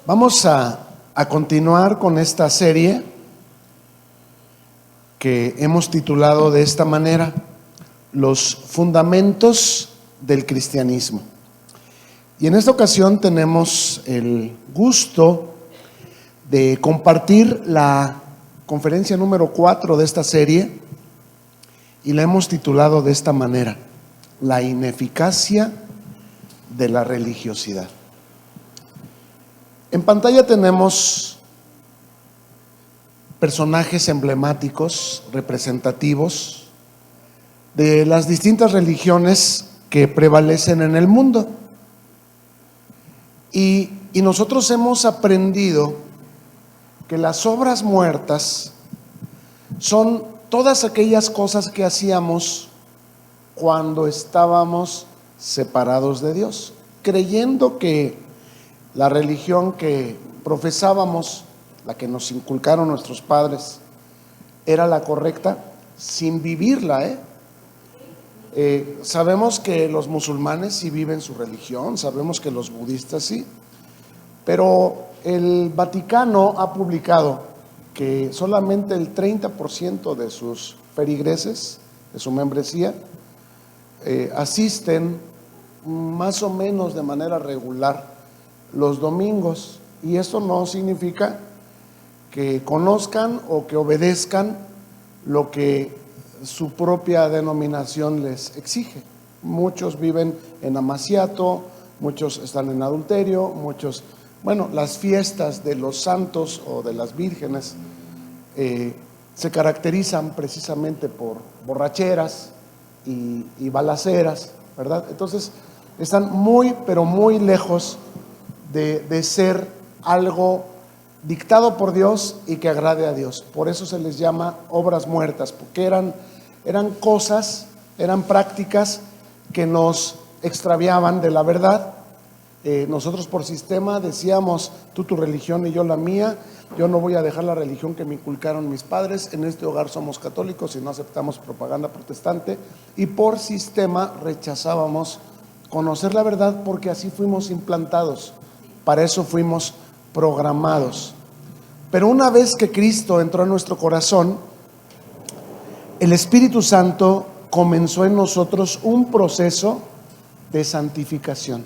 Vamos a continuar con esta serie que hemos titulado de esta manera: Los fundamentos del cristianismo. Y en esta ocasión tenemos el gusto de compartir la conferencia número 4 de esta serie, y la hemos titulado de esta manera: La ineficacia de la religiosidad. En pantalla tenemos personajes emblemáticos, representativos de las distintas religiones que prevalecen en el mundo. Y nosotros hemos aprendido que las obras muertas son todas aquellas cosas que hacíamos cuando estábamos separados de Dios, creyendo que la religión que profesábamos, la que nos inculcaron nuestros padres, era la correcta, sin vivirla. Sabemos que los musulmanes sí viven su religión, sabemos que los budistas sí, pero el Vaticano ha publicado que solamente el 30% de sus feligreses, de su membresía, asisten más o menos de manera regular los domingos, y esto no significa que conozcan o que obedezcan lo que su propia denominación les exige. Muchos viven en amaciato, muchos están en adulterio, muchos, las fiestas de los santos o de las vírgenes se caracterizan precisamente por borracheras y balaceras, ¿verdad? Entonces están muy, pero muy lejos de ser algo dictado por Dios y que agrade a Dios. Por eso se les llama obras muertas, porque eran cosas, eran prácticas que nos extraviaban de la verdad. Nosotros por sistema decíamos: tú tu religión y yo la mía. Yo no voy a dejar la religión que me inculcaron mis padres. En este hogar somos católicos y no aceptamos propaganda protestante. Y por sistema rechazábamos conocer la verdad, porque así fuimos implantados. Para eso fuimos programados. Pero una vez que Cristo entró en nuestro corazón, el Espíritu Santo comenzó en nosotros un proceso de santificación.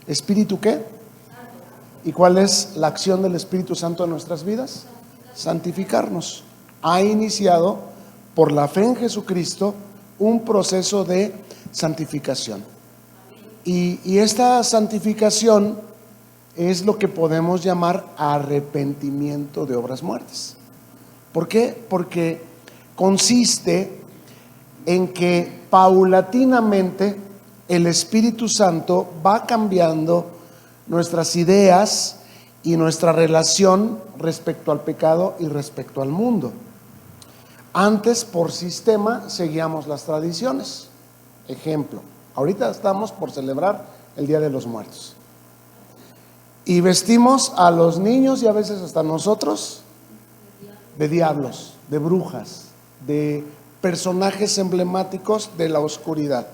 ¿Espíritu qué? ¿Y cuál es la acción del Espíritu Santo en nuestras vidas? Santificarnos. Ha iniciado por la fe en Jesucristo un proceso de santificación. Y esta santificación es lo que podemos llamar arrepentimiento de obras muertas. ¿Por qué? Porque consiste en que paulatinamente el Espíritu Santo va cambiando nuestras ideas y nuestra relación respecto al pecado y respecto al mundo. Antes, por sistema, seguíamos las tradiciones. Ejemplo, ahorita estamos por celebrar el Día de los Muertos, y vestimos a los niños y a veces hasta nosotros de diablos, de brujas, de personajes emblemáticos de la oscuridad.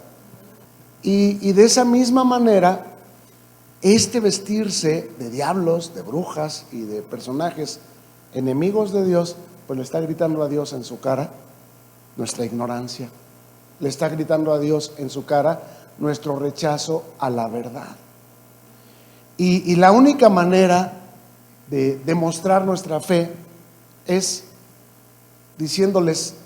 Y de esa misma manera, este vestirse de diablos, de brujas y de personajes enemigos de Dios, pues le está gritando a Dios en su cara nuestra ignorancia, le está gritando a Dios en su cara nuestro rechazo a la verdad. Y la única manera de demostrar nuestra fe es diciéndoles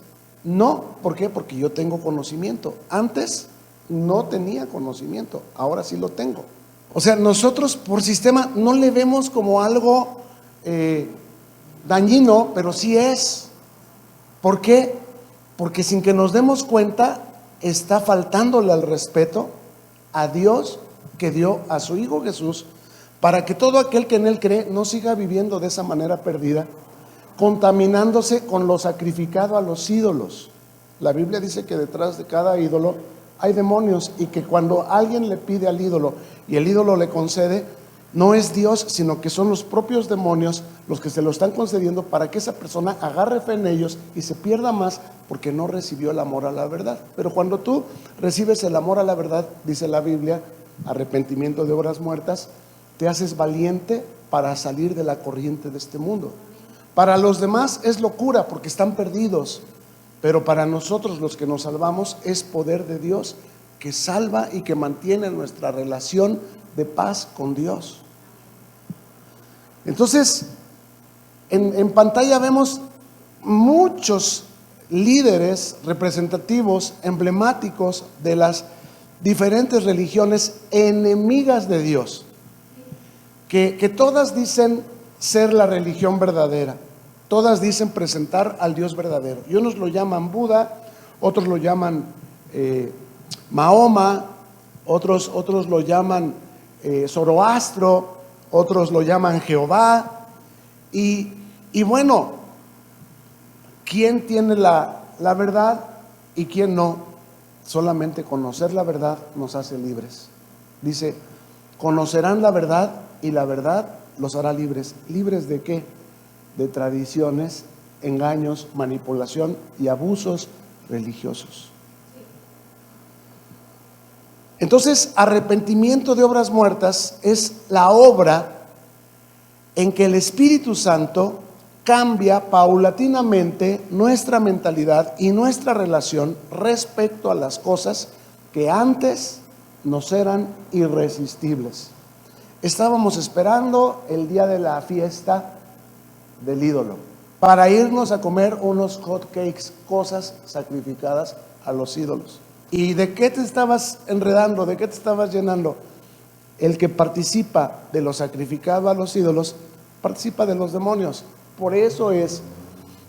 no. ¿Por qué? Porque yo tengo conocimiento. Antes no tenía conocimiento, ahora sí lo tengo. O sea, nosotros por sistema no le vemos como algo dañino, pero sí es. ¿Por qué? Porque sin que nos demos cuenta está faltándole al respeto a Dios, que dio a su Hijo Jesús, para que todo aquel que en Él cree no siga viviendo de esa manera perdida, contaminándose con lo sacrificado a los ídolos. La Biblia dice que detrás de cada ídolo hay demonios, y que cuando alguien le pide al ídolo y el ídolo le concede, no es Dios, sino que son los propios demonios los que se lo están concediendo para que esa persona agarre fe en ellos y se pierda más, porque no recibió el amor a la verdad. Pero cuando tú recibes el amor a la verdad, dice la Biblia, arrepentimiento de obras muertas, te haces valiente para salir de la corriente de este mundo. Para los demás es locura porque están perdidos, pero para nosotros los que nos salvamos es poder de Dios que salva y que mantiene nuestra relación de paz con Dios. Entonces, en pantalla vemos muchos líderes representativos, emblemáticos de las diferentes religiones enemigas de Dios, que todas dicen ser la religión verdadera, todas dicen presentar al Dios verdadero, y unos lo llaman Buda, otros lo llaman Mahoma, otros lo llaman Zoroastro, otros lo llaman Jehová, y bueno, ¿quién tiene la verdad y quién no? Solamente conocer la verdad nos hace libres. Dice, conocerán la verdad y la verdad los hará libres. ¿Libres de qué? De tradiciones, engaños, manipulación y abusos religiosos. Entonces, arrepentimiento de obras muertas es la obra en que el Espíritu Santo cambia paulatinamente nuestra mentalidad y nuestra relación respecto a las cosas que antes nos eran irresistibles. Estábamos esperando el día de la fiesta del ídolo para irnos a comer unos hot cakes, cosas sacrificadas a los ídolos. ¿Y de qué te estabas enredando? ¿De qué te estabas llenando? El que participa de lo sacrificado a los ídolos participa de los demonios. Por eso es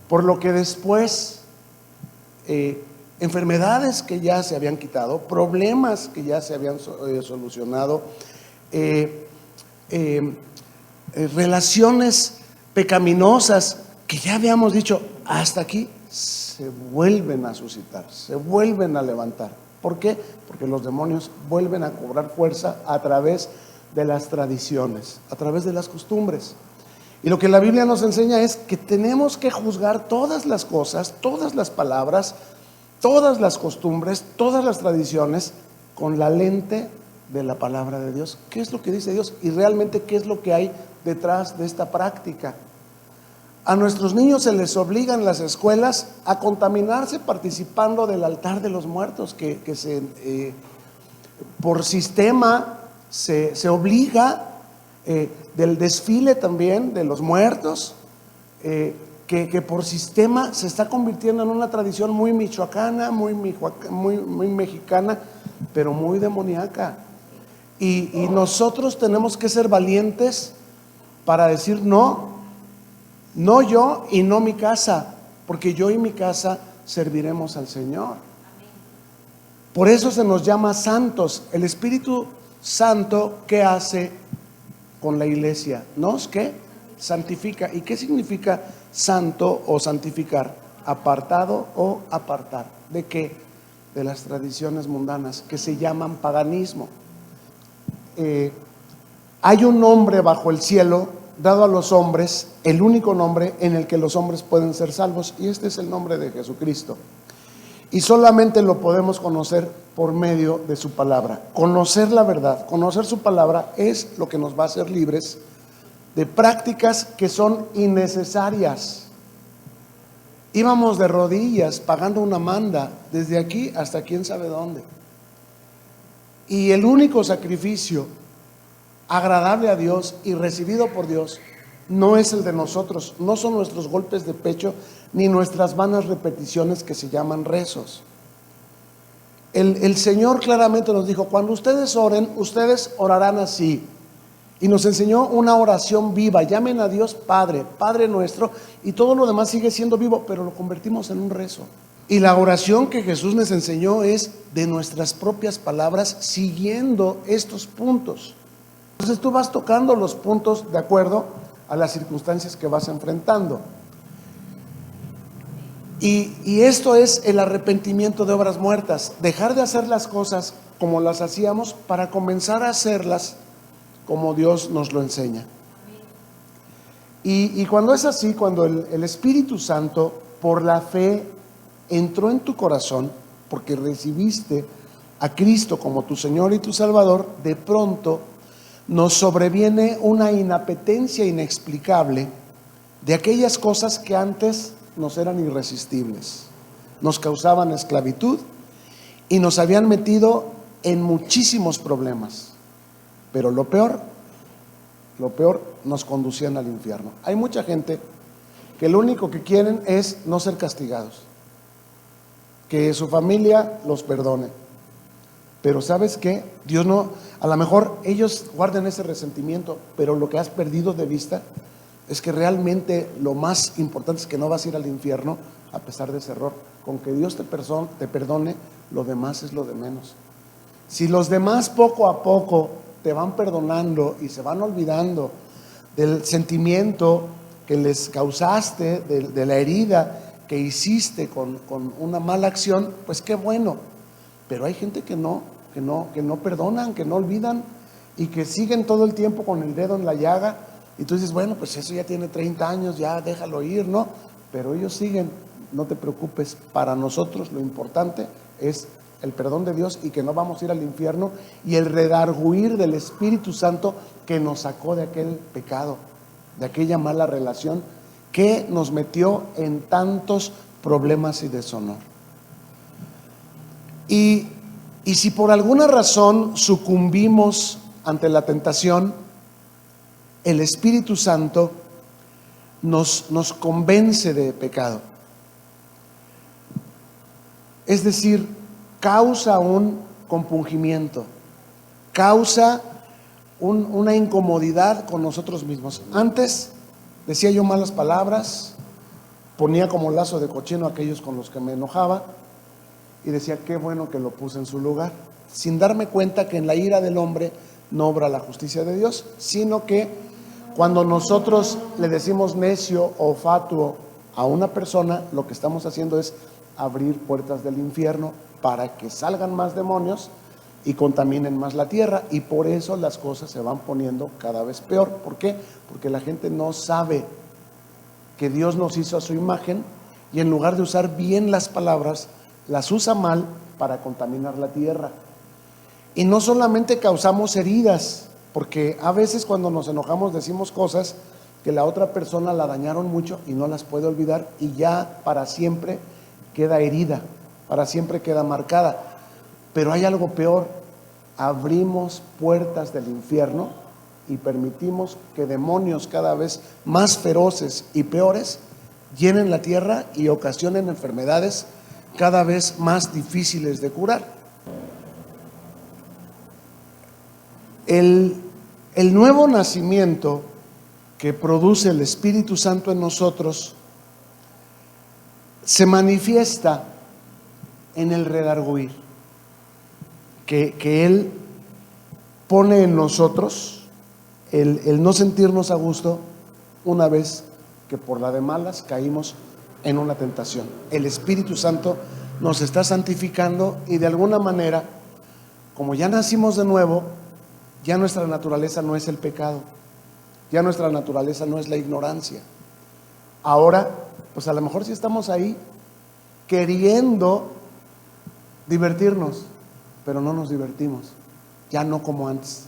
por lo que después enfermedades que ya se habían quitado, problemas que ya se habían solucionado, relaciones pecaminosas que ya habíamos dicho hasta aquí, se vuelven a suscitar, se vuelven a levantar. ¿Por qué? Porque los demonios vuelven a cobrar fuerza a través de las tradiciones, a través de las costumbres. Y lo que la Biblia nos enseña es que tenemos que juzgar todas las cosas, todas las palabras, todas las costumbres, todas las tradiciones con la lente de la palabra de Dios. ¿Qué es lo que dice Dios? Y realmente, ¿qué es lo que hay detrás de esta práctica? A nuestros niños se les obliga en las escuelas a contaminarse participando del altar de los muertos, que por sistema se obliga, del desfile también de los muertos, que por sistema se está convirtiendo en una tradición muy michoacana, muy mexicana, pero muy demoníaca. Y nosotros tenemos que ser valientes para decir no yo y no mi casa, porque yo y mi casa serviremos al Señor. Por eso se nos llama santos. El Espíritu Santo, ¿qué hace con la iglesia? Nos ¿qué? Santifica. ¿Y qué significa santo o santificar? Apartado o apartar. ¿De qué? De las tradiciones mundanas que se llaman paganismo. Hay un nombre bajo el cielo dado a los hombres, el único nombre en el que los hombres pueden ser salvos, y este es el nombre de Jesucristo. Y solamente lo podemos conocer por medio de su palabra. Conocer la verdad, conocer su palabra es lo que nos va a hacer libres de prácticas que son innecesarias. Íbamos de rodillas pagando una manda desde aquí hasta quién sabe dónde. Y el único sacrificio agradable a Dios y recibido por Dios no es el de nosotros, no son nuestros golpes de pecho ni nuestras vanas repeticiones que se llaman rezos. El Señor claramente nos dijo: cuando ustedes oren, ustedes orarán así. Y nos enseñó una oración viva: llamen a Dios Padre, Padre nuestro, y todo lo demás sigue siendo vivo, pero lo convertimos en un rezo. Y la oración que Jesús nos enseñó es de nuestras propias palabras, siguiendo estos puntos. Entonces tú vas tocando los puntos de acuerdo a las circunstancias que vas enfrentando. Y esto es el arrepentimiento de obras muertas: dejar de hacer las cosas como las hacíamos para comenzar a hacerlas como Dios nos lo enseña. Y cuando es así, cuando el Espíritu Santo por la fe entró en tu corazón, porque recibiste a Cristo como tu Señor y tu Salvador, de pronto nos sobreviene una inapetencia inexplicable de aquellas cosas que antes nos eran irresistibles, nos causaban esclavitud y nos habían metido en muchísimos problemas. Pero lo peor, nos conducían al infierno. Hay mucha gente que lo único que quieren es no ser castigados, que su familia los perdone. Pero ¿sabes qué? Dios no, a lo mejor ellos guardan ese resentimiento, pero lo que has perdido de vista es que realmente lo más importante es que no vas a ir al infierno a pesar de ese error. Con que Dios te perdone, lo demás es lo de menos. Si los demás poco a poco te van perdonando y se van olvidando del sentimiento que les causaste, de la herida que hiciste con una mala acción, pues qué bueno. Pero hay gente que no perdonan, que no olvidan y que siguen todo el tiempo con el dedo en la llaga. Y tú dices, bueno, pues eso ya tiene 30 años, ya déjalo ir, ¿no? Pero ellos siguen. No te preocupes, para nosotros lo importante es el perdón de Dios y que no vamos a ir al infierno y el redarguir del Espíritu Santo que nos sacó de aquel pecado, de aquella mala relación que nos metió en tantos problemas y deshonor. Y si por alguna razón sucumbimos ante la tentación, el Espíritu Santo nos convence de pecado. Es decir, causa un compungimiento, causa una incomodidad con nosotros mismos. Antes decía yo malas palabras, ponía como lazo de cochino a aquellos con los que me enojaba y decía qué bueno que lo puse en su lugar, sin darme cuenta que en la ira del hombre no obra la justicia de Dios, sino que cuando nosotros le decimos necio o fatuo a una persona, lo que estamos haciendo es abrir puertas del infierno para que salgan más demonios y contaminen más la tierra, y por eso las cosas se van poniendo cada vez peor. ¿Por qué? Porque la gente no sabe que Dios nos hizo a su imagen y en lugar de usar bien las palabras, las usa mal para contaminar la tierra. Y no solamente causamos heridas, porque a veces cuando nos enojamos decimos cosas que la otra persona la dañaron mucho y no las puede olvidar y ya para siempre queda herida, para siempre queda marcada. Pero hay algo peor, abrimos puertas del infierno y permitimos que demonios cada vez más feroces y peores llenen la tierra y ocasionen enfermedades cada vez más difíciles de curar. El nuevo nacimiento que produce el Espíritu Santo en nosotros se manifiesta en el redarguir que Él pone en nosotros, el no sentirnos a gusto una vez que por la de malas caímos en una tentación. El Espíritu Santo nos está santificando y de alguna manera, como ya nacimos de nuevo, ya nuestra naturaleza no es el pecado, ya nuestra naturaleza no es la ignorancia. Ahora, pues a lo mejor sí estamos ahí queriendo divertirnos, pero no nos divertimos, ya no como antes.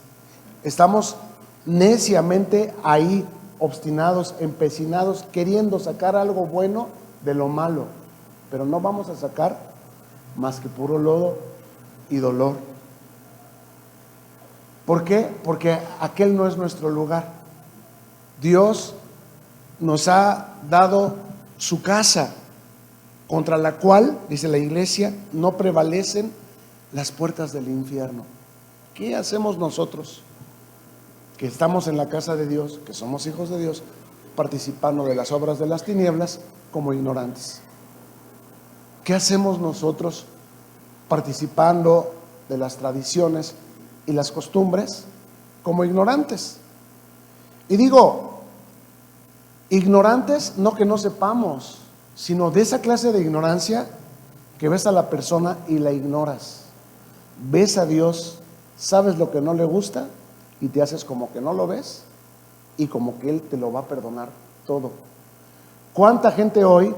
Estamos neciamente ahí, obstinados, empecinados, queriendo sacar algo bueno de lo malo, pero no vamos a sacar más que puro lodo y dolor. ¿Por qué? Porque aquel no es nuestro lugar. Dios nos ha dado su casa, contra la cual, dice la iglesia, no prevalecen las puertas del infierno. ¿Qué hacemos nosotros que estamos en la casa de Dios, que somos hijos de Dios, participando de las obras de las tinieblas como ignorantes? ¿Qué hacemos nosotros participando de las tradiciones y las costumbres como ignorantes? Y digo, ignorantes no que no sepamos, sino de esa clase de ignorancia que ves a la persona y la ignoras. Ves a Dios, sabes lo que no le gusta y te haces como que no lo ves y como que Él te lo va a perdonar todo. ¿Cuánta gente hoy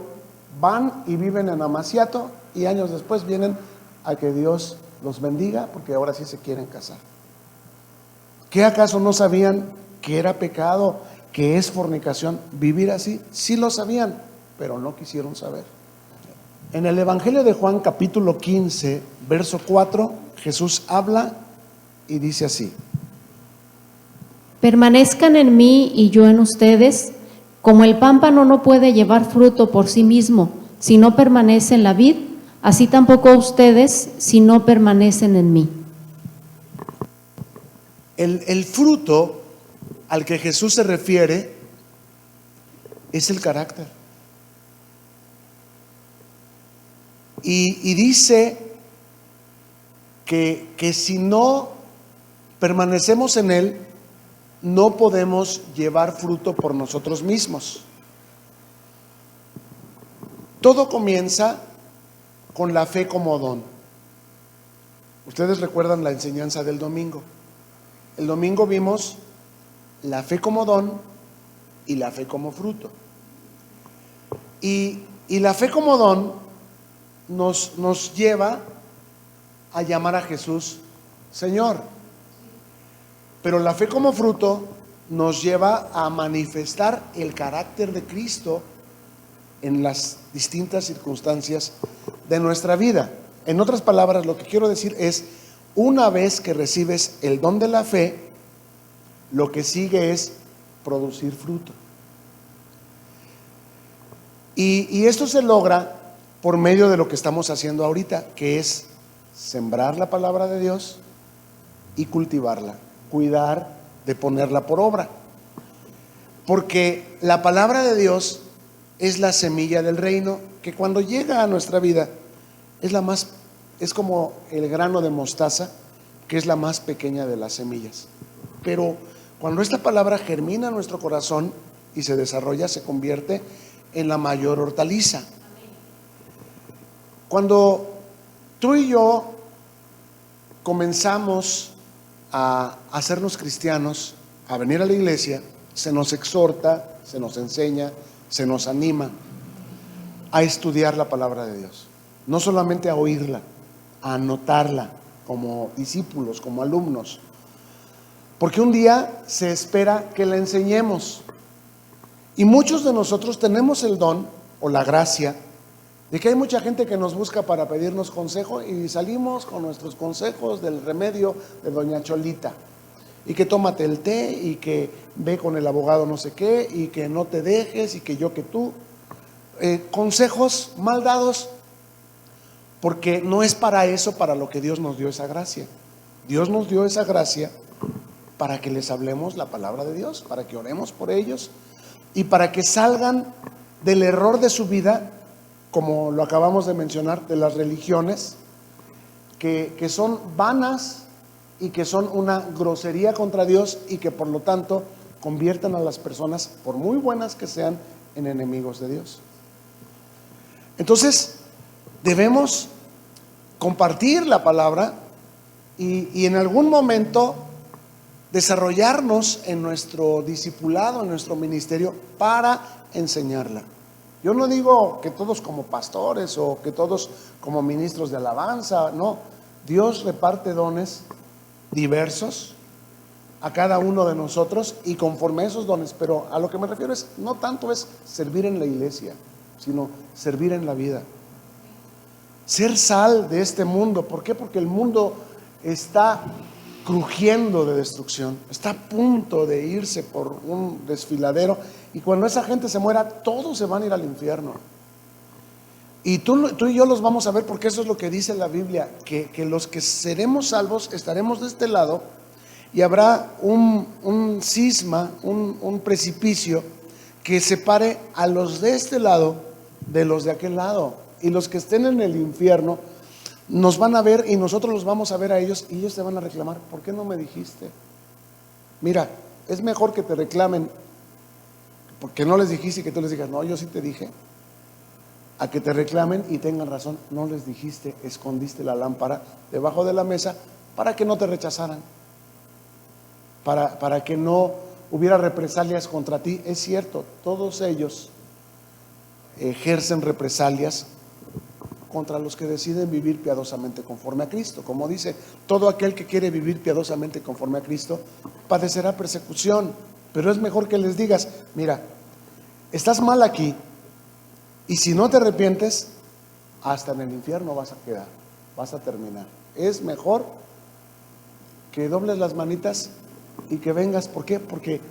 van y viven en Amaciato y años después vienen a que Dios los bendiga porque ahora sí se quieren casar? ¿Qué acaso no sabían que era pecado, que es fornicación vivir así? Sí lo sabían, pero no quisieron saber. En el Evangelio de Juan capítulo 15, verso 4, Jesús habla y dice así: Permanezcan en mí y yo en ustedes, como el pámpano no puede llevar fruto por sí mismo si no permanece en la vid, así tampoco ustedes si no permanecen en mí. El fruto al que Jesús se refiere es el carácter. Y dice que si no permanecemos en Él, no podemos llevar fruto por nosotros mismos. Todo comienza con la fe como don. Ustedes recuerdan la enseñanza del domingo. El domingo vimos la fe como don y la fe como fruto. Y la fe como don nos lleva a llamar a Jesús Señor. Pero la fe como fruto nos lleva a manifestar el carácter de Cristo en las distintas circunstancias de nuestra vida. En otras palabras, lo que quiero decir es, una vez que recibes el don de la fe, lo que sigue es producir fruto. Y esto se logra por medio de lo que estamos haciendo ahorita, que es sembrar la palabra de Dios y cultivarla, cuidar de ponerla por obra. Porque la palabra de Dios es la semilla del reino, que cuando llega a nuestra vida es como el grano de mostaza, que es la más pequeña de las semillas. Pero cuando esta palabra germina en nuestro corazón y se desarrolla, se convierte en la mayor hortaliza. Cuando tú y yo comenzamos a hacernos cristianos, a venir a la iglesia, se nos exhorta, se nos enseña, se nos anima a estudiar la palabra de Dios. No solamente a oírla, a anotarla como discípulos, como alumnos. Porque un día se espera que la enseñemos. Y muchos de nosotros tenemos el don o la gracia de que hay mucha gente que nos busca para pedirnos consejo y salimos con nuestros consejos del remedio de doña Cholita. Y que tómate el té y que ve con el abogado no sé qué y que no te dejes y que yo que tú. Consejos mal dados, porque no es para eso para lo que Dios nos dio esa gracia. Dios nos dio esa gracia para que les hablemos la palabra de Dios, para que oremos por ellos y para que salgan del error de su vida, como lo acabamos de mencionar, de las religiones que son vanas y que son una grosería contra Dios y que por lo tanto convierten a las personas, por muy buenas que sean, en enemigos de Dios. Entonces debemos compartir la palabra y en algún momento desarrollarnos en nuestro discipulado, en nuestro ministerio, para enseñarla. Yo no digo que todos como pastores o que todos como ministros de alabanza, no. Dios reparte dones diversos a cada uno de nosotros y conforme a esos dones, pero a lo que me refiero es, no tanto es servir en la iglesia, sino servir en la vida. Ser sal de este mundo. ¿Por qué? Porque el mundo está crujiendo de destrucción, está a punto de irse por un desfiladero, y cuando esa gente se muera, todos se van a ir al infierno. Y tú y yo los vamos a ver, porque eso es lo que dice la Biblia, que los que seremos salvos estaremos de este lado y habrá un cisma, un precipicio que separe a los de este lado de los de aquel lado, y los que estén en el infierno nos van a ver y nosotros los vamos a ver a ellos, y ellos te van a reclamar: ¿por qué no me dijiste? Mira, es mejor que te reclamen porque no les dijiste y que tú les digas: no, yo sí te dije, a que te reclamen y tengan razón: no les dijiste, escondiste la lámpara debajo de la mesa para que no te rechazaran, para que no hubiera represalias contra ti. Es cierto, todos ellos ejercen represalias contra los que deciden vivir piadosamente conforme a Cristo. Como dice, todo aquel que quiere vivir piadosamente conforme a Cristo padecerá persecución. Pero es mejor que les digas, mira, estás mal aquí, y si no te arrepientes, hasta en el infierno vas a quedar, vas a terminar. Es mejor que dobles las manitas y que vengas. ¿Por qué? Porque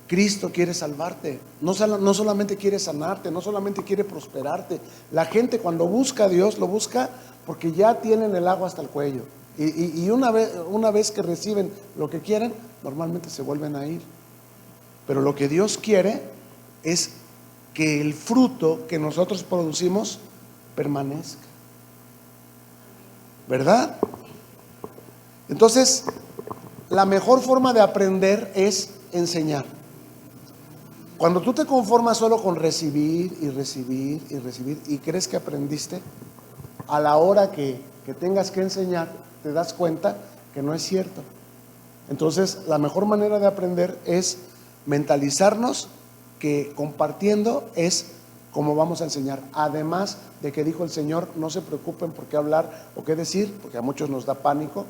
Cristo quiere salvarte, no solamente quiere sanarte, no solamente quiere prosperarte. La gente cuando busca a Dios, lo busca porque ya tienen el agua hasta el cuello. Y una vez que reciben lo que quieren, normalmente se vuelven a ir. Pero lo que Dios quiere es que el fruto que nosotros producimos permanezca, ¿verdad? Entonces, la mejor forma de aprender es enseñar. Cuando tú te conformas solo con recibir y recibir y recibir y crees que aprendiste, a la hora que tengas que enseñar, te das cuenta que no es cierto. Entonces, la mejor manera de aprender es mentalizarnos que compartiendo es como vamos a enseñar. Además de que dijo el Señor, no se preocupen por qué hablar o qué decir, porque a muchos nos da pánico,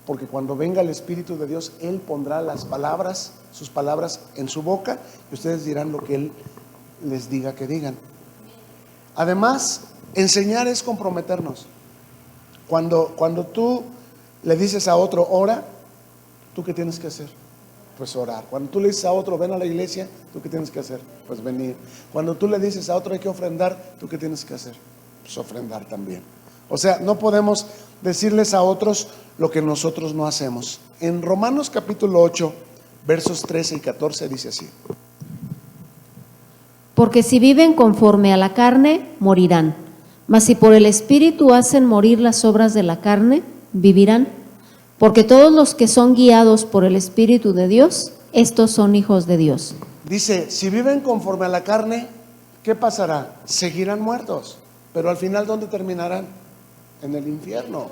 porque cuando venga el Espíritu de Dios, Él pondrá las palabras, sus palabras en su boca, y ustedes dirán lo que Él les diga que digan. Además, enseñar es comprometernos. Cuando tú le dices a otro, ora, ¿tú qué tienes que hacer? Pues orar. Cuando tú le dices a otro, ven a la iglesia, ¿tú qué tienes que hacer? Pues venir. Cuando tú le dices a otro, hay que ofrendar, ¿tú qué tienes que hacer? Pues ofrendar también. O sea, no podemos decirles a otros lo que nosotros no hacemos. En Romanos capítulo 8, versos 13 y 14 dice así: Porque si viven conforme a la carne, morirán. Mas si por el Espíritu hacen morir las obras de la carne, vivirán. Porque todos los que son guiados por el Espíritu de Dios, estos son hijos de Dios. Dice, si viven conforme a la carne, ¿qué pasará? Seguirán muertos. Pero al final, ¿dónde terminarán? En el infierno.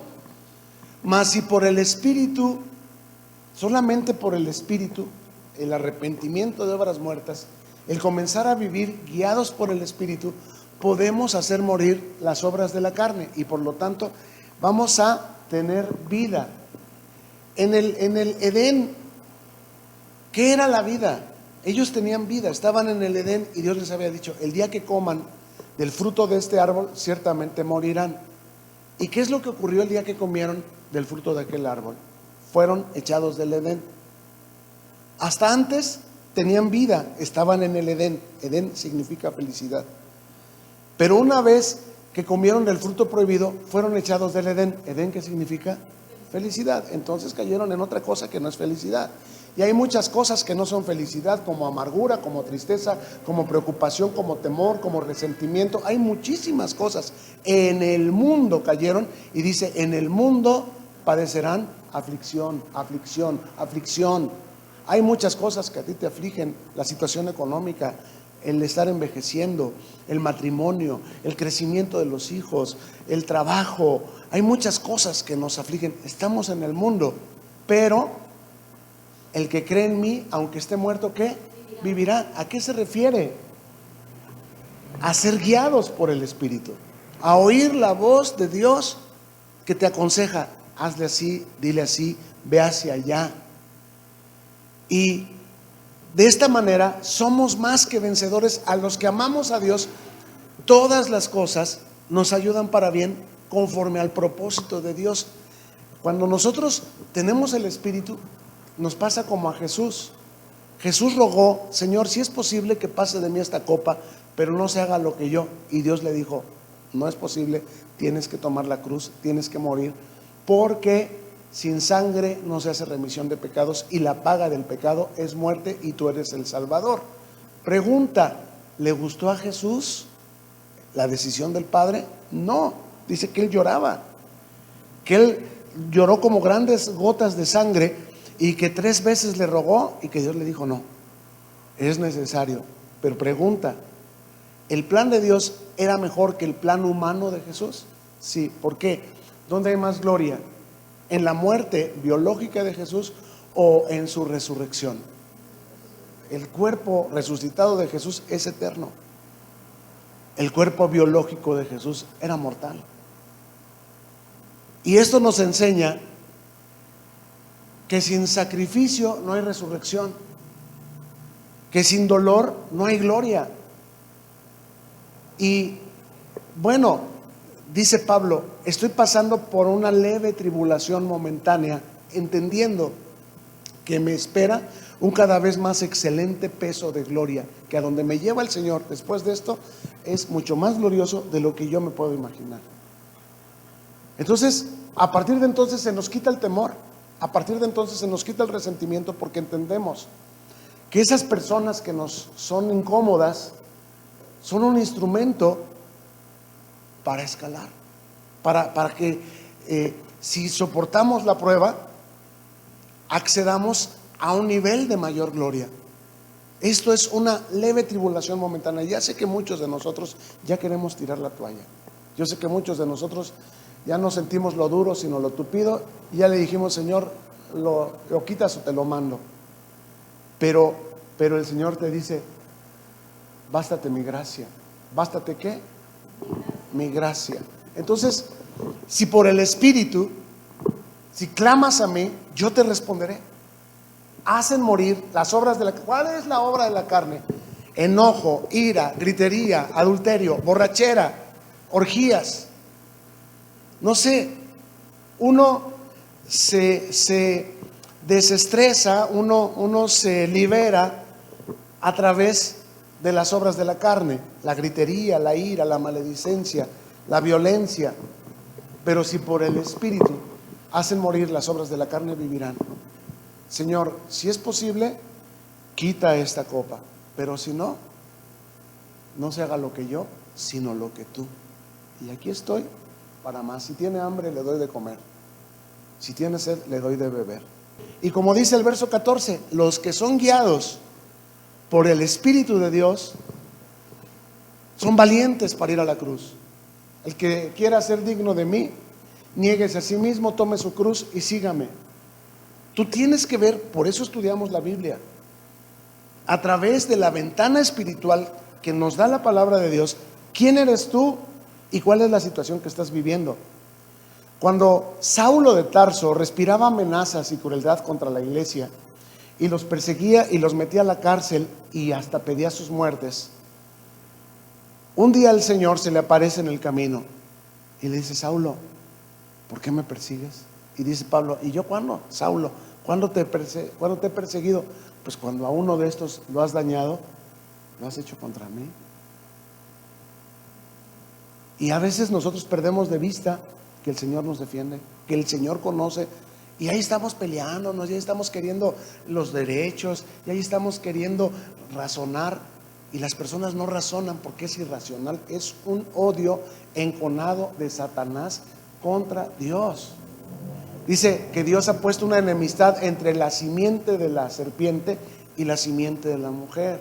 Mas si por el Espíritu, solamente por el Espíritu, el arrepentimiento de obras muertas, el comenzar a vivir guiados por el Espíritu, podemos hacer morir las obras de la carne y por lo tanto vamos a tener vida. En el Edén, ¿qué era la vida? Ellos tenían vida, estaban en el Edén y Dios les había dicho, el día que coman del fruto de este árbol, ciertamente morirán. ¿Y qué es lo que ocurrió el día que comieron del fruto de aquel árbol? Fueron echados del Edén. Hasta antes tenían vida, estaban en el Edén. Edén significa felicidad. Pero una vez que comieron del fruto prohibido, fueron echados del Edén. ¿Edén qué significa? Felicidad. Entonces cayeron en otra cosa que no es felicidad. Y hay muchas cosas que no son felicidad, como amargura, como tristeza, como preocupación, como temor, como resentimiento. Hay muchísimas cosas. En el mundo cayeron y dice, en el mundo padecerán aflicción, aflicción, aflicción. Hay muchas cosas que a ti te afligen, la situación económica, el estar envejeciendo, el matrimonio, el crecimiento de los hijos, el trabajo. Hay muchas cosas que nos afligen. Estamos en el mundo, pero el que cree en mí, aunque esté muerto, ¿qué? Vivirá. ¿A qué se refiere? A ser guiados por el Espíritu, a oír la voz de Dios que te aconseja, hazle así, dile así, ve hacia allá. Y de esta manera somos más que vencedores. A los que amamos a Dios, todas las cosas nos ayudan para bien conforme al propósito de Dios. Cuando nosotros tenemos el Espíritu, nos pasa como a Jesús. Jesús rogó, Señor, si es posible que pase de mí esta copa, pero no se haga lo que yo. Y Dios le dijo, no es posible, tienes que tomar la cruz, tienes que morir, porque sin sangre no se hace remisión de pecados y la paga del pecado es muerte y tú eres el Salvador. Pregunta, ¿le gustó a Jesús la decisión del Padre? No, dice que él lloraba, que él lloró como grandes gotas de sangre y que 3 veces le rogó y que Dios le dijo no, es necesario. Pero pregunta, ¿el plan de Dios era mejor que el plan humano de Jesús? Sí, ¿por qué? ¿Dónde hay más gloria? ¿En la muerte biológica de Jesús o en su resurrección? El cuerpo resucitado de Jesús es eterno. El cuerpo biológico de Jesús era mortal. Y esto nos enseña que sin sacrificio no hay resurrección, que sin dolor no hay gloria. Y bueno, dice Pablo, estoy pasando por una leve tribulación momentánea, entendiendo que me espera un cada vez más excelente peso de gloria, que a donde me lleva el Señor después de esto es mucho más glorioso de lo que yo me puedo imaginar. Entonces, a partir de entonces se nos quita el temor, a partir de entonces se nos quita el resentimiento, porque entendemos que esas personas que nos son incómodas son un instrumento para escalar, para que si soportamos la prueba, accedamos a un nivel de mayor gloria. Esto es una leve tribulación momentánea. Ya sé que muchos de nosotros ya queremos tirar la toalla. Yo sé que muchos de nosotros ya no sentimos lo duro, sino lo tupido, y ya le dijimos, Señor, lo quitas o te lo mando. Pero el Señor te dice, bástate mi gracia. ¿Bástate qué? Mi gracia. Entonces, si por el Espíritu, si clamas a mí, yo te responderé. Hacen morir las obras de la carne. ¿Cuál es la obra de la carne? Enojo, ira, gritería, adulterio, borrachera, orgías. No sé, uno se desestresa, uno se libera a través de las obras de la carne, la gritería, la ira, la maledicencia, la violencia. Pero si por el Espíritu hacen morir las obras de la carne, vivirán. Señor, si es posible, quita esta copa, pero si no, no se haga lo que yo, sino lo que tú. Y aquí estoy para más. Si tiene hambre, le doy de comer. Si tiene sed, le doy de beber. Y como dice el verso 14, los que son guiados por el Espíritu de Dios son valientes para ir a la cruz. El que quiera ser digno de mí, niéguese a sí mismo, tome su cruz y sígame. Tú tienes que ver, por eso estudiamos la Biblia, a través de la ventana espiritual que nos da la palabra de Dios, quién eres tú y cuál es la situación que estás viviendo. Cuando Saulo de Tarso respiraba amenazas y crueldad contra la iglesia y los perseguía y los metía a la cárcel y hasta pedía sus muertes, un día el Señor se le aparece en el camino y le dice, Saulo, ¿por qué me persigues? Y dice Pablo, ¿y yo cuándo? Saulo, ¿cuándo te he perseguido? Pues cuando a uno de estos lo has dañado, lo has hecho contra mí. Y a veces nosotros perdemos de vista que el Señor nos defiende, que el Señor conoce, y ahí estamos peleándonos, y ahí estamos queriendo los derechos, y ahí estamos queriendo razonar, y las personas no razonan porque es irracional, es un odio enconado de Satanás contra Dios. Dice que Dios ha puesto una enemistad entre la simiente de la serpiente y la simiente de la mujer,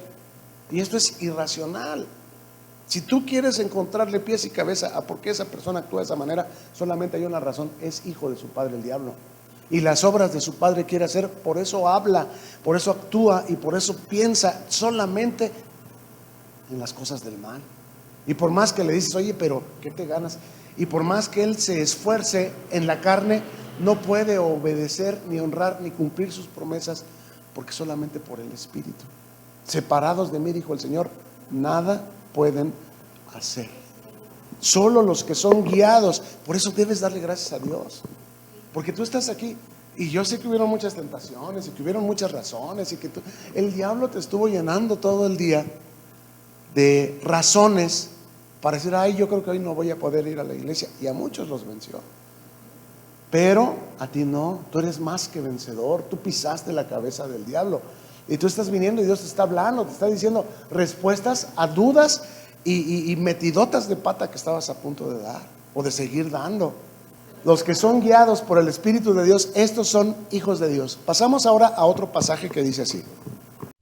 y esto es irracional. Si tú quieres encontrarle pies y cabeza a por qué esa persona actúa de esa manera, solamente hay una razón: es hijo de su padre el diablo, y las obras de su padre quiere hacer. Por eso habla, por eso actúa y por eso piensa solamente en las cosas del mal. Y por más que le dices, oye, pero ¿qué te ganas? Y por más que él se esfuerce en la carne, no puede obedecer, ni honrar, ni cumplir sus promesas, porque solamente por el Espíritu. Separados de mí, dijo el Señor, nada pueden hacer. Solo los que son guiados. Por eso debes darle gracias a Dios, porque tú estás aquí. Y yo sé que hubieron muchas tentaciones y que hubieron muchas razones, y que el diablo te estuvo llenando todo el día de razones para decir, ay, yo creo que hoy no voy a poder ir a la iglesia. Y a muchos los venció, pero a ti no. Tú eres más que vencedor. Tú pisaste la cabeza del diablo. Y tú estás viniendo y Dios te está hablando, te está diciendo respuestas a dudas y metidotas de pata que estabas a punto de dar o de seguir dando. Los que son guiados por el Espíritu de Dios, estos son hijos de Dios. Pasamos ahora a otro pasaje que dice así.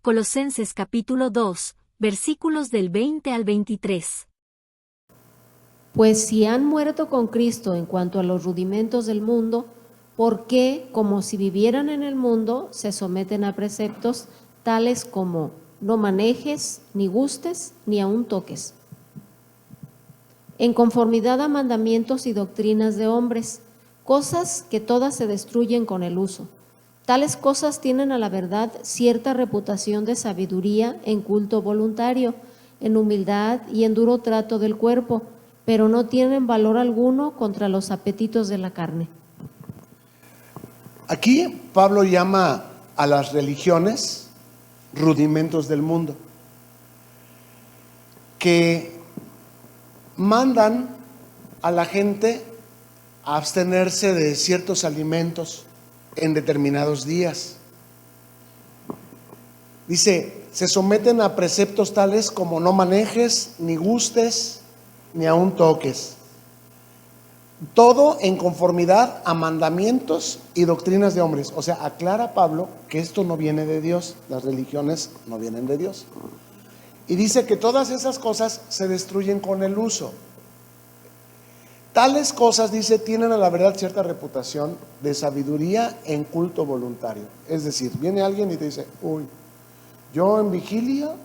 Colosenses capítulo 2, versículos del 20 al 23. Pues si han muerto con Cristo en cuanto a los rudimentos del mundo, ¿por qué, como si vivieran en el mundo, se someten a preceptos tales como no manejes, ni gustes, ni aun toques? en conformidad a mandamientos y doctrinas de hombres, cosas que todas se destruyen con el uso. Tales cosas tienen a la verdad cierta reputación de sabiduría en culto voluntario, en humildad y en duro trato del cuerpo, pero no tienen valor alguno contra los apetitos de la carne. Aquí Pablo llama a las religiones rudimentos del mundo, que mandan a la gente a abstenerse de ciertos alimentos en determinados días. Dice, se someten a preceptos tales como no manejes, ni gustes, ni aun toques. Todo en conformidad a mandamientos y doctrinas de hombres. O sea, aclara Pablo que esto no viene de Dios, las religiones no vienen de Dios. Y dice que todas esas cosas se destruyen con el uso. Tales cosas, dice, tienen a la verdad cierta reputación de sabiduría en culto voluntario. Es decir, viene alguien y te dice, uy, yo en vigilia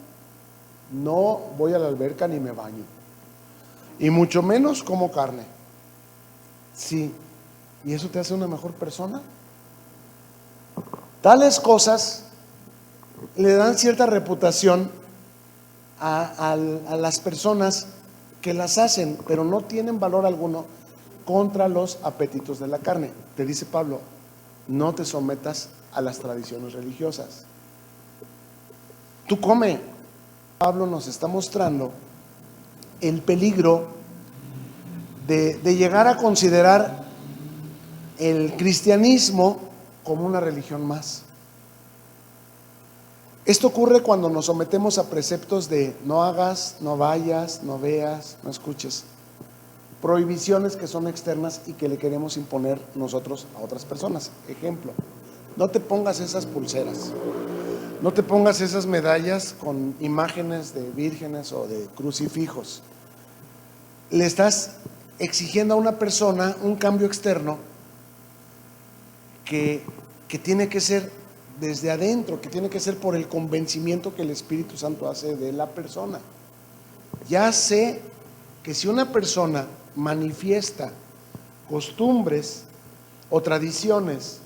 no voy a la alberca ni me baño, y mucho menos como carne. Sí, ¿y eso te hace una mejor persona? Tales cosas le dan cierta reputación a las personas que las hacen, pero no tienen valor alguno contra los apetitos de la carne. Te dice Pablo, no te sometas a las tradiciones religiosas. Tú come. Pablo nos está mostrando el peligro de llegar a considerar el cristianismo como una religión más. Esto ocurre cuando nos sometemos a preceptos de no hagas, no vayas, no veas, no escuches. Prohibiciones que son externas y que le queremos imponer nosotros a otras personas. Ejemplo, no te pongas esas pulseras, no te pongas esas medallas con imágenes de vírgenes o de crucifijos. Le estás exigiendo a una persona un cambio externo que tiene que ser desde adentro, que tiene que ser por el convencimiento que el Espíritu Santo hace de la persona. Ya sé que si una persona manifiesta costumbres o tradiciones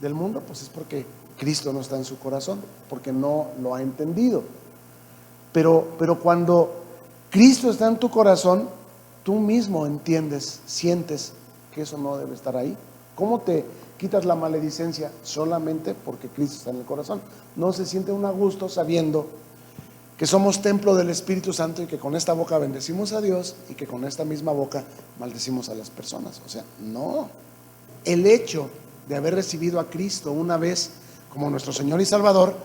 del mundo, pues es porque Cristo no está en su corazón, porque no lo ha entendido. Pero cuando Cristo está en tu corazón, tú mismo entiendes, sientes que eso no debe estar ahí. ¿Cómo te quitas la maledicencia? Solamente porque Cristo está en el corazón. No se siente un a gusto sabiendo que somos templo del Espíritu Santo y que con esta boca bendecimos a Dios y que con esta misma boca maldecimos a las personas. O sea, no. El hecho de haber recibido a Cristo una vez como nuestro Señor y Salvador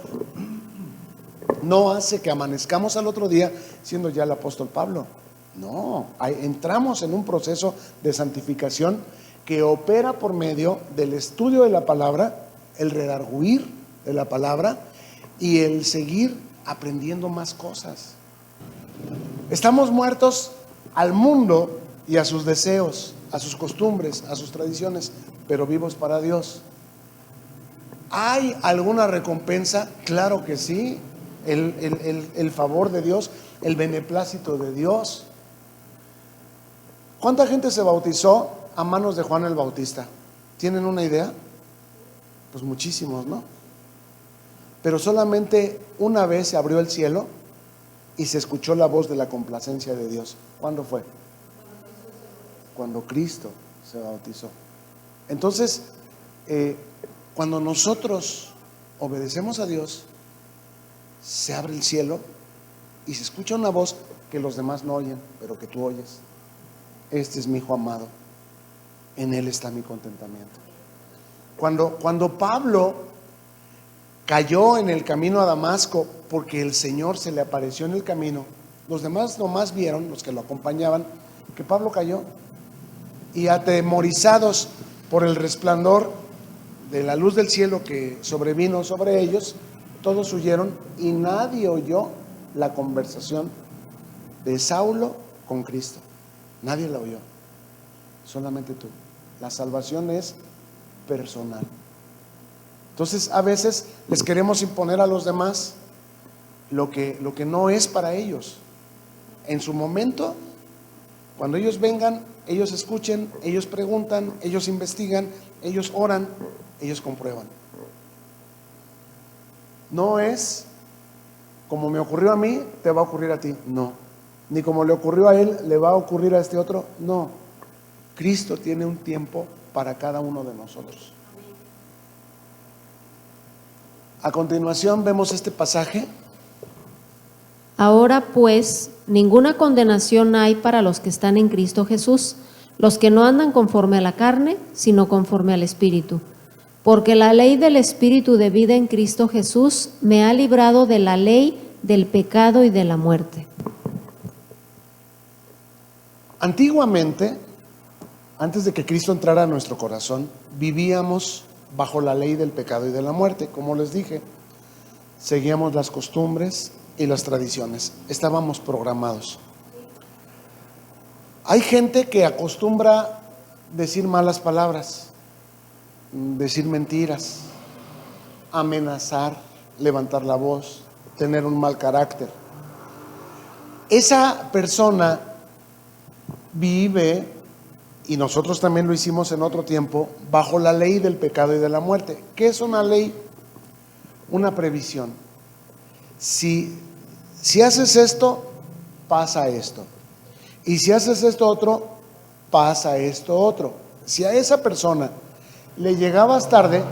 no hace que amanezcamos al otro día siendo ya el apóstol Pablo. No, entramos en un proceso de santificación que opera por medio del estudio de la palabra, el redarguir de la palabra y el seguir aprendiendo más cosas. Estamos muertos al mundo y a sus deseos, a sus costumbres, a sus tradiciones, pero vivos para Dios. ¿Hay alguna recompensa? Claro que sí. El favor de Dios, el beneplácito de Dios. ¿Cuánta gente se bautizó a manos de Juan el Bautista? ¿Tienen una idea? Pues muchísimos, ¿no? Pero solamente una vez se abrió el cielo y se escuchó la voz de la complacencia de Dios. ¿Cuándo fue? Cuando Cristo se bautizó. Entonces, cuando nosotros obedecemos a Dios, se abre el cielo y se escucha una voz que los demás no oyen, pero que tú oyes. Este es mi hijo amado, en él está mi contentamiento. Cuando Pablo cayó en el camino a Damasco, porque el Señor se le apareció en el camino, los demás nomás vieron, los que lo acompañaban, que Pablo cayó, y atemorizados por el resplandor de la luz del cielo que sobrevino sobre ellos, todos huyeron y nadie oyó la conversación de Saulo con Cristo. Nadie la oyó, solamente tú. La salvación es personal. Entonces a veces les queremos imponer a los demás lo que no es para ellos. En su momento Cuando ellos vengan, ellos escuchen, ellos preguntan, ellos investigan, ellos oran, ellos comprueban. No es como me ocurrió a mí, te va a ocurrir a ti. No. Ni como le ocurrió a él, le va a ocurrir a este otro. No. Cristo tiene un tiempo para cada uno de nosotros. A continuación vemos este pasaje. Ahora pues, ninguna condenación hay para los que están en Cristo Jesús, los que no andan conforme a la carne, sino conforme al Espíritu. Porque la ley del Espíritu de vida en Cristo Jesús me ha librado de la ley del pecado y de la muerte. Antiguamente, antes de que Cristo entrara a nuestro corazón, vivíamos bajo la ley del pecado y de la muerte. Como les dije, seguíamos las costumbres y las tradiciones. Estábamos programados. Hay gente que acostumbra decir malas palabras, decir mentiras, amenazar, levantar la voz, tener un mal carácter. Esa persona vive, y nosotros también lo hicimos en otro tiempo, bajo la ley del pecado y de la muerte. ¿Qué es una ley? Una previsión. Si haces esto, pasa esto. Y si haces esto otro, pasa esto otro. Si a esa persona le llegabas tarde,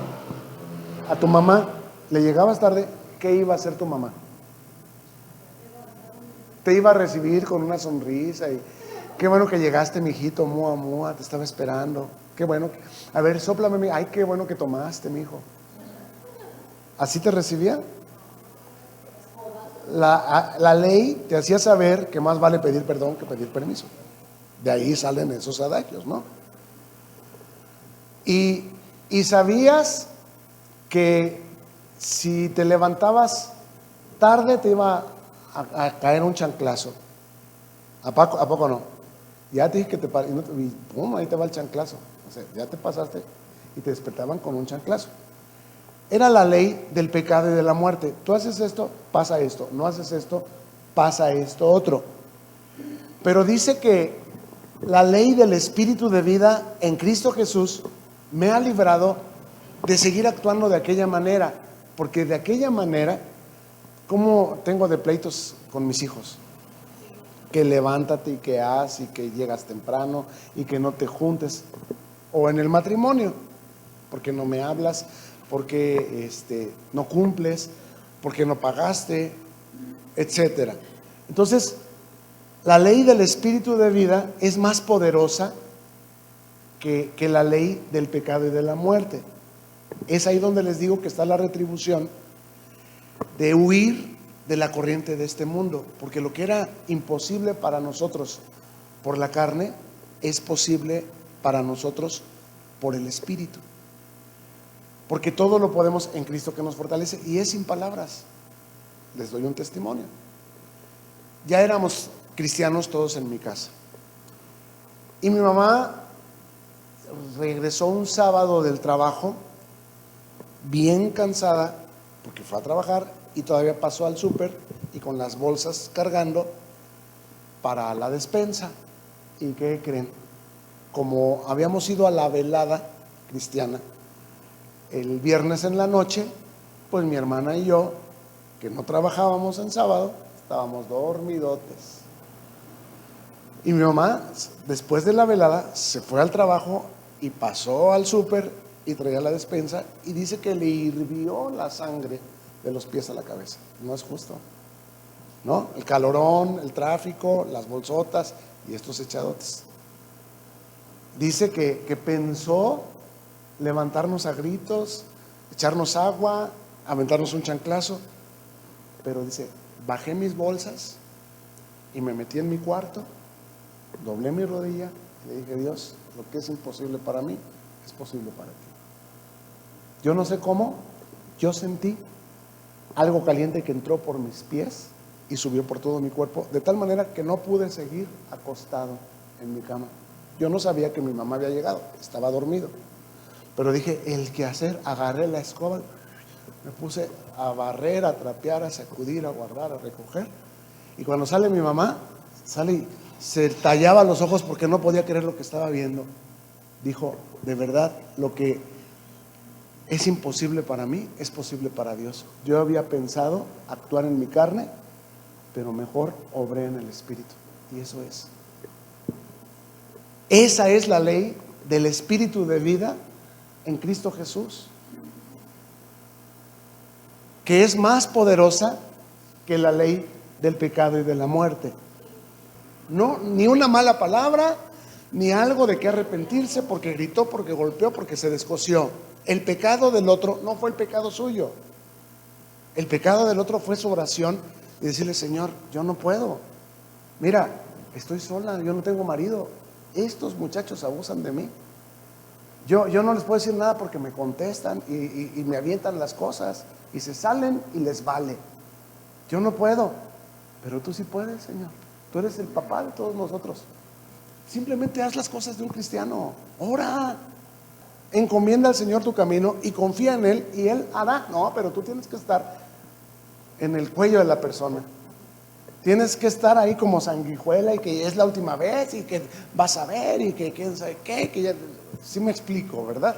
a tu mamá le llegabas tarde, ¿qué iba a hacer tu mamá? Te iba a recibir con una sonrisa y qué bueno que llegaste, mijito, mua, mua, te estaba esperando. Qué bueno. A ver, sóplame, ay, qué bueno que tomaste, mijo. ¿Así te recibía? La ley te hacía saber que más vale pedir perdón que pedir permiso. De ahí salen esos adagios, ¿no? Y sabías que si te levantabas tarde te iba a caer un chanclazo. ¿A poco no? Ya te dije que te pares y pum, ahí te va el chanclazo. O sea, ya te pasaste y te despertaban con un chanclazo. Era la ley del pecado y de la muerte. Tú haces esto, pasa esto. No haces esto, pasa esto otro. Pero dice que la ley del Espíritu de vida en Cristo Jesús me ha librado de seguir actuando de aquella manera. Porque de aquella manera, ¿cómo tengo de pleitos con mis hijos? Que levántate y que haz y que llegas temprano y que no te juntes. O en el matrimonio, porque no me hablas, porque no cumples, porque no pagaste, etcétera. Entonces, la ley del Espíritu de vida es más poderosa que la ley del pecado y de la muerte. Es ahí donde les digo que está la retribución de huir de la corriente de este mundo, porque lo que era imposible para nosotros por la carne es posible para nosotros por el Espíritu. Porque todo lo podemos en Cristo que nos fortalece, y es sin palabras. Les doy un testimonio. Ya éramos cristianos todos en mi casa. Y mi mamá regresó un sábado del trabajo, bien cansada, porque fue a trabajar y todavía pasó al súper y con las bolsas cargando para la despensa. ¿Y qué creen? Como habíamos ido a la velada cristiana el viernes en la noche, pues mi hermana y yo, que no trabajábamos en sábado, estábamos dormidotes. Y mi mamá, después de la velada, se fue al trabajo y pasó al súper y traía la despensa y dice que le hirvió la sangre de los pies a la cabeza. No es justo, ¿no? El calorón, el tráfico, las bolsotas y estos echadotes. Dice que pensó levantarnos a gritos, echarnos agua, aventarnos un chanclazo, pero dice, bajé mis bolsas y me metí en mi cuarto, doblé mi rodilla y le dije, Dios, lo que es imposible para mí es posible para ti. Yo no sé cómo, yo sentí algo caliente que entró por mis pies y subió por todo mi cuerpo, de tal manera que no pude seguir acostado en mi cama. Yo no sabía que mi mamá había llegado, estaba dormido. Pero dije, el quehacer, agarré la escoba, me puse a barrer, a trapear, a sacudir, a guardar, a recoger. Y cuando sale mi mamá, sale se tallaba los ojos porque no podía creer lo que estaba viendo. Dijo, de verdad, lo que es imposible para mí es posible para Dios. Yo había pensado actuar en mi carne, pero mejor obré en el Espíritu. Y eso es. Esa es la ley del Espíritu de vida en Cristo Jesús, que es más poderosa que la ley del pecado y de la muerte. No, ni una mala palabra, ni algo de que arrepentirse porque gritó, porque golpeó, porque se descosió. El pecado del otro no fue el pecado suyo. El pecado del otro fue su oración y decirle, Señor, yo no puedo. Mira, estoy sola, yo no tengo marido. Estos muchachos abusan de mí. Yo no les puedo decir nada porque me contestan y me avientan las cosas y se salen y les vale. Yo no puedo, pero tú sí puedes, Señor. Tú eres el papá de todos nosotros. Simplemente haz las cosas de un cristiano. Ora, encomienda al Señor tu camino y confía en Él y Él hará. No, pero tú tienes que estar en el cuello de la persona. Tienes que estar ahí como sanguijuela y que es la última vez y que vas a ver y que quién sabe qué, que ya, sí me explico, ¿verdad?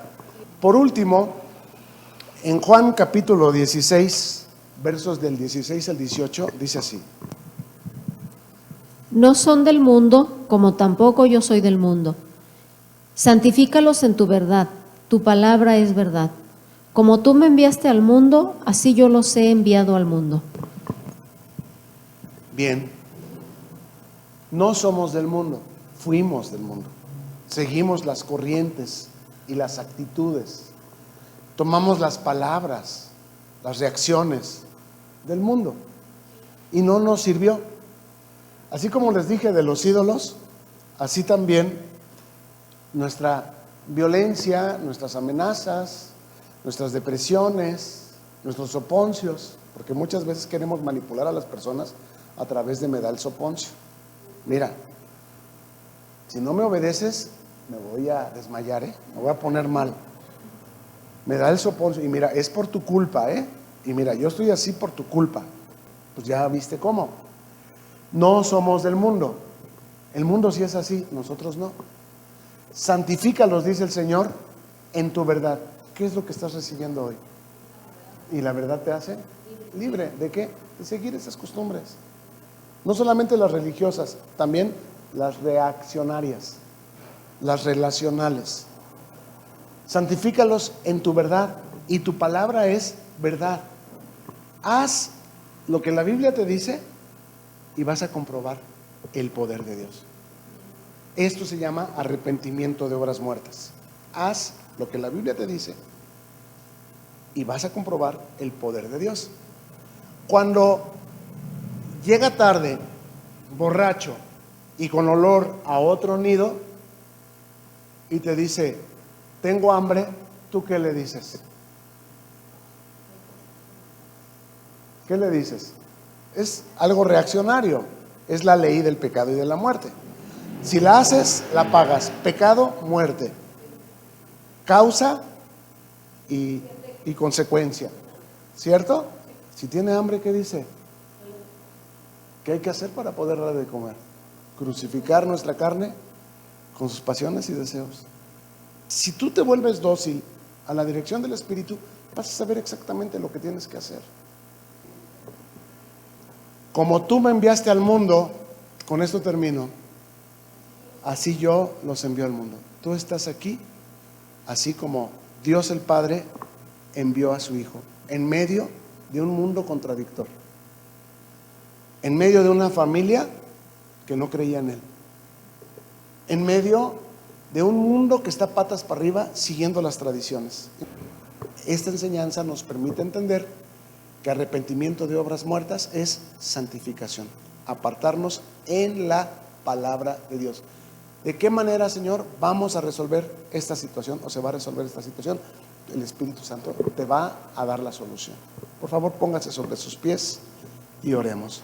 Por último, en Juan capítulo 16, versos del 16 al 18, dice así: No son del mundo, como tampoco yo soy del mundo. Santifícalos en tu verdad, tu palabra es verdad. Como tú me enviaste al mundo, así yo los he enviado al mundo. Bien, no somos del mundo, fuimos del mundo. Seguimos las corrientes y las actitudes. Tomamos las palabras, las reacciones del mundo y no nos sirvió. Así como les dije de los ídolos, así también nuestra violencia, nuestras amenazas, nuestras depresiones, nuestros soponcios, porque muchas veces queremos manipular a las personas a través de me da el soponcio. Mira, si no me obedeces, me voy a desmayar, me voy a poner mal. Me da el soponcio y mira, es por tu culpa, y mira, yo estoy así por tu culpa. Pues ya viste cómo. No somos del mundo. El mundo sí es así, nosotros no. Santifícalos, dice el Señor, en tu verdad. ¿Qué es lo que estás recibiendo hoy? Y la verdad te hace libre. ¿De qué? De seguir esas costumbres. No solamente las religiosas, también las reaccionarias, las relacionales. Santifícalos en tu verdad y tu palabra es verdad. Haz lo que la Biblia te dice y vas a comprobar el poder de Dios. Esto se llama arrepentimiento de obras muertas. Haz lo que la Biblia te dice y vas a comprobar el poder de Dios. Cuando llega tarde, borracho y con olor a otro nido y te dice, tengo hambre, ¿tú qué le dices? ¿Qué le dices? Es algo reaccionario, es la ley del pecado y de la muerte. Si la haces, la pagas. Pecado, muerte. Causa y consecuencia. ¿Cierto? Si tiene hambre, ¿qué dice? ¿Qué hay que hacer para poder darle de comer? Crucificar nuestra carne con sus pasiones y deseos. Si tú te vuelves dócil a la dirección del Espíritu, vas a saber exactamente lo que tienes que hacer. Como tú me enviaste al mundo, con esto termino, así yo los envío al mundo. Tú estás aquí, así como Dios el Padre envió a su Hijo, en medio de un mundo contradictorio, en medio de una familia que no creía en Él, en medio de un mundo que está patas para arriba siguiendo las tradiciones. Esta enseñanza nos permite entender que arrepentimiento de obras muertas es santificación, apartarnos en la palabra de Dios. ¿De qué manera, Señor, vamos a resolver esta situación o se va a resolver esta situación? El Espíritu Santo te va a dar la solución. Por favor, póngase sobre sus pies y oremos.